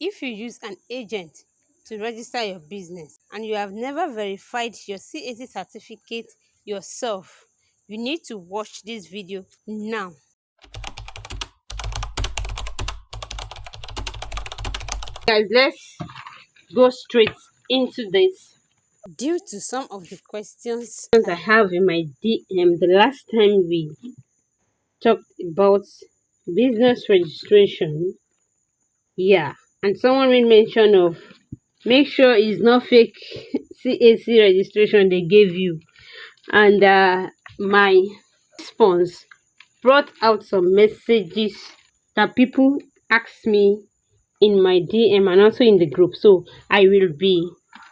If you use an agent to register your business and you have never verified your CAC certificate yourself, you need to watch this video now. Guys, let's go straight into this. Due to some of the questions I have in my DM the last time we talked about business registration, yeah, and someone made mention of make sure it's not fake CAC registration they gave you, and my response brought out some messages that people asked me in my DM and also in the group. So I will be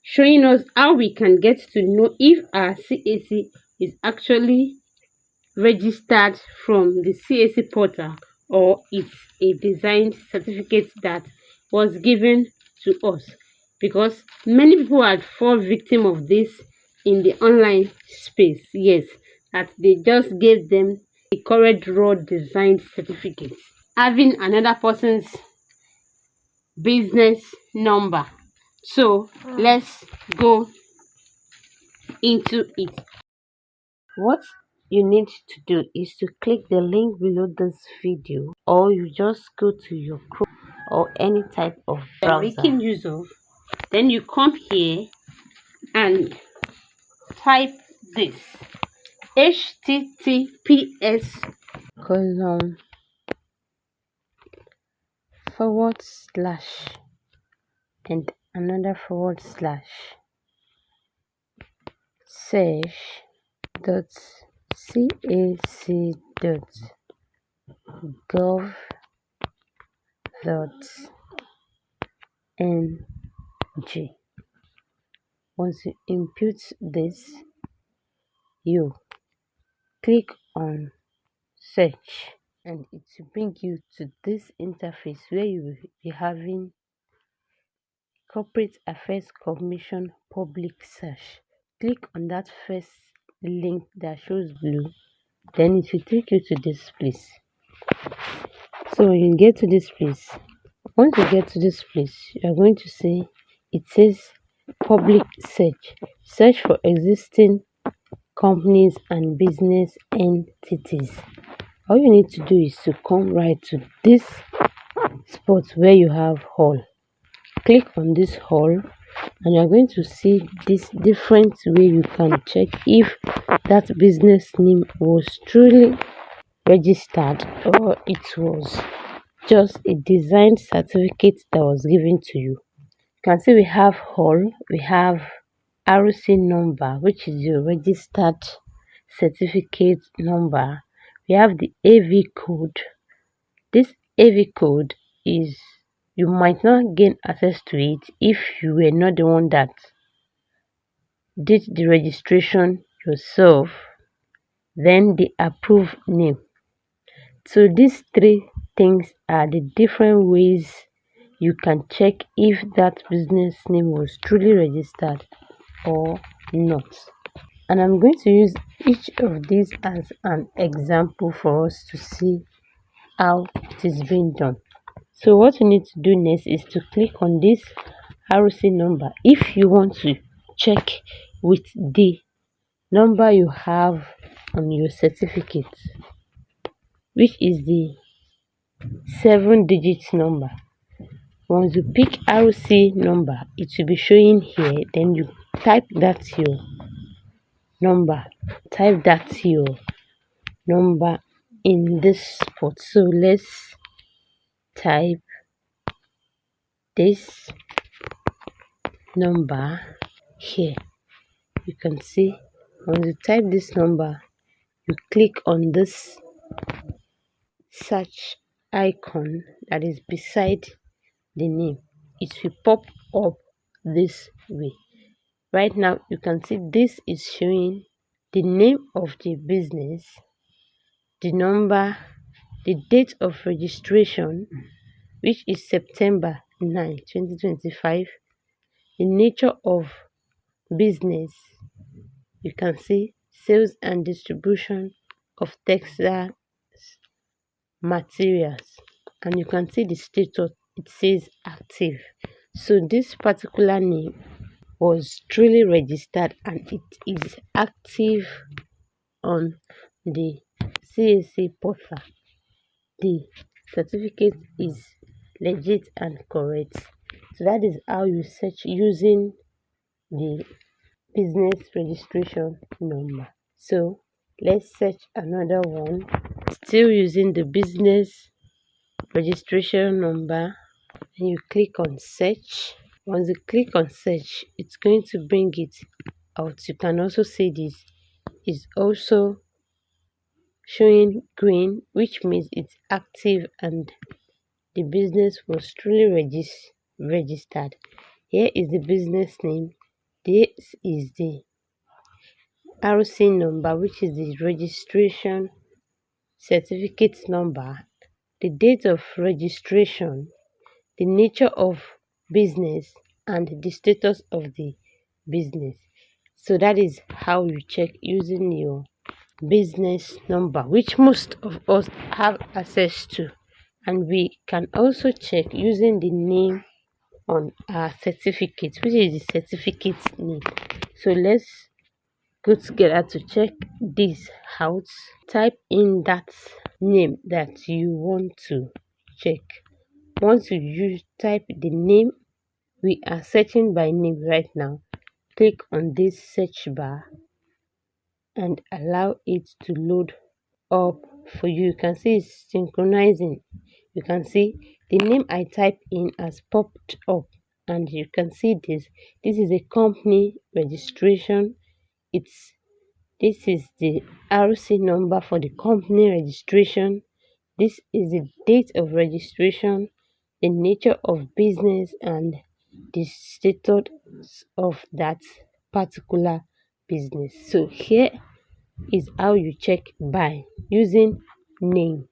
showing us how we can get to know if our CAC is actually registered from the CAC portal or it's a designed certificate that was given to us, because many people had fallen victim of this in the online space. Yes, that they just gave them a correct raw designed certificate having another person's business number. So let's go into it. What you need to do is to click the link below this video, or you just go to your Chrome or any type of browser making use of. Then you come here and type this: https colon forward slash and another forward slash search dot cac dot gov dot ng. Once you input this, you click on search and it will bring you to this interface where you will be having Corporate Affairs Commission public search. Click on that first link that shows blue, then it will take you to this place. So when you get to this place, once you get to this place, you are going to see it says public search. Search for existing companies and business entities. All you need to do is to come right to this spot where you have all. Click on this all and you're going to see this different way you can check if that business name was truly registered or it was just a design certificate that was given to you. You can see we have all, we have RC number, which is your registered certificate number. We have the AV code. This AV code is, you might not gain access to it if you were not the one that did the registration yourself. Then the approved name. So these three things are the different ways you can check if that business name was truly registered or not. And I'm going to use each of these as an example for us to see how it is being done. So what you need to do next is to click on this RC number if you want to check with the number you have on your certificate, which is the 7-digit number. Once you pick RC number, it will be showing here. Then you type that your number. Type that your number in this spot. So let's type this number here. You can see once you type this number, you click on this search icon that is beside the name. It will pop up this way. Right now you can see this is showing the name of the business, the number, the date of registration, which is September 9, 2025, the nature of business. You can see sales and distribution of textile materials, and you can see the it says active. So this particular name was truly registered and it is active on the CAC portal. The certificate is legit and correct. So that is how you search using the business registration number. So let's search another one. Still using the business registration number, and you click on search. Once you click on search, it's going to bring it out. You can also see this is also showing green, which means it's active and the business was truly registered. Here is the business name. This is the RC number, which is the registration certificate number, the date of registration, the nature of business, and the status of the business. So that is how you check using your business number, which most of us have access to. And we can also check using the name on our certificate, which is the certificate name. So let's go together to check this out. Type in that name that you want to check. Once you type the name, we are searching by name right now. Click on this search bar and allow it to load up for you. You can see it's synchronizing. You can see the name I typed in has popped up, and you can see this. This is a company registration. This is the RC number for the company registration. This is the date of registration, the nature of business, and the status of that particular business. So here is how you check by using name.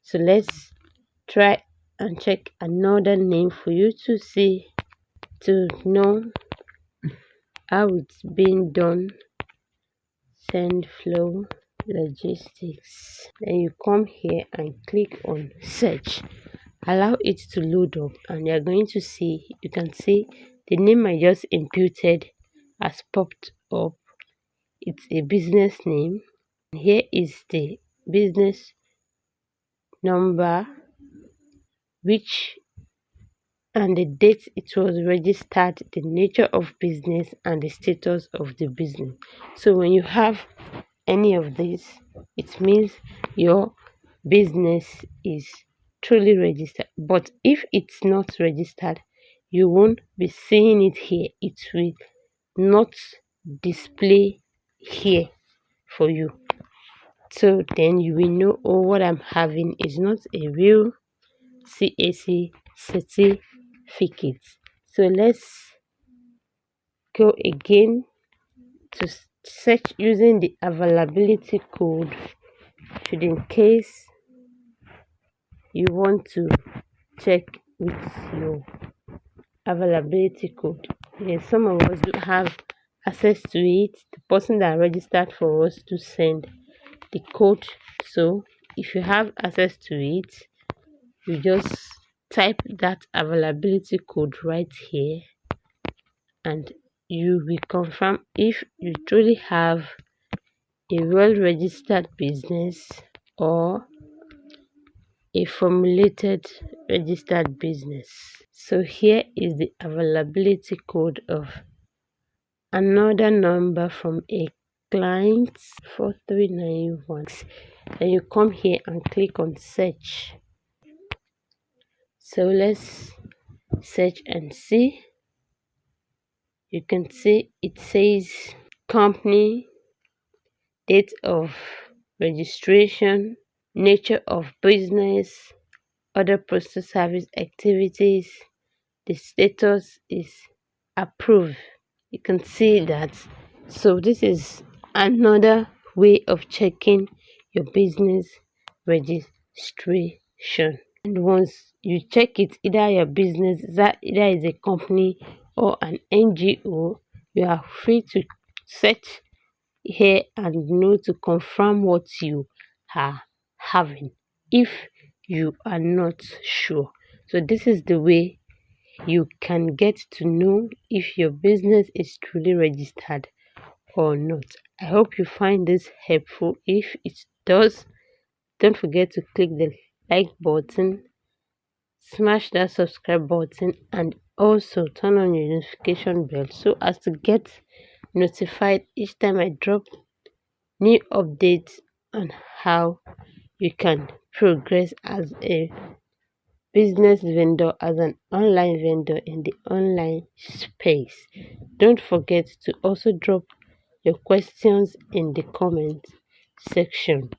So let's try and check another name for you to see, to know how it's being done. Send flow logistics. Then you come here and click on search. Allow it to load up, and you're going to see, you can see the name I just imputed has popped up. It's a business name. Here is the business number, which and the date it was registered, the nature of business, and the status of the business. So when you have any of this, it means your business is truly registered. But if it's not registered, you won't be seeing it here. It will not display here for you. So then you will know, oh, what I'm having is not a real CAC certificate. So let's go again to search using the availability code, should in case you want to check with your availability code. Yes, some of us do have access to it. The person that registered for us to send the code. So if you have access to it, you just type that availability code right here, and you will confirm if you truly have a well-registered business or a formulated registered business. So here is the availability code of another number from a client 4391. Then you come here and click on search. So let's search and see. You can see it says company, date of registration, nature of business, other postal service activities. The status is approved. You can see that. So this is another way of checking your business registration. And once you check it, either your business, that either is a company or an NGO, you are free to search here and know to confirm what you are having if you are not sure. So this is the way you can get to know if your business is truly registered or not. I hope you find this helpful. If it does, don't forget to click the like button, smash that subscribe button, and also turn on your notification bell so as to get notified each time I drop new updates on how you can progress as a business vendor, as an online vendor in the online space. Don't forget to also drop your questions in the comment section.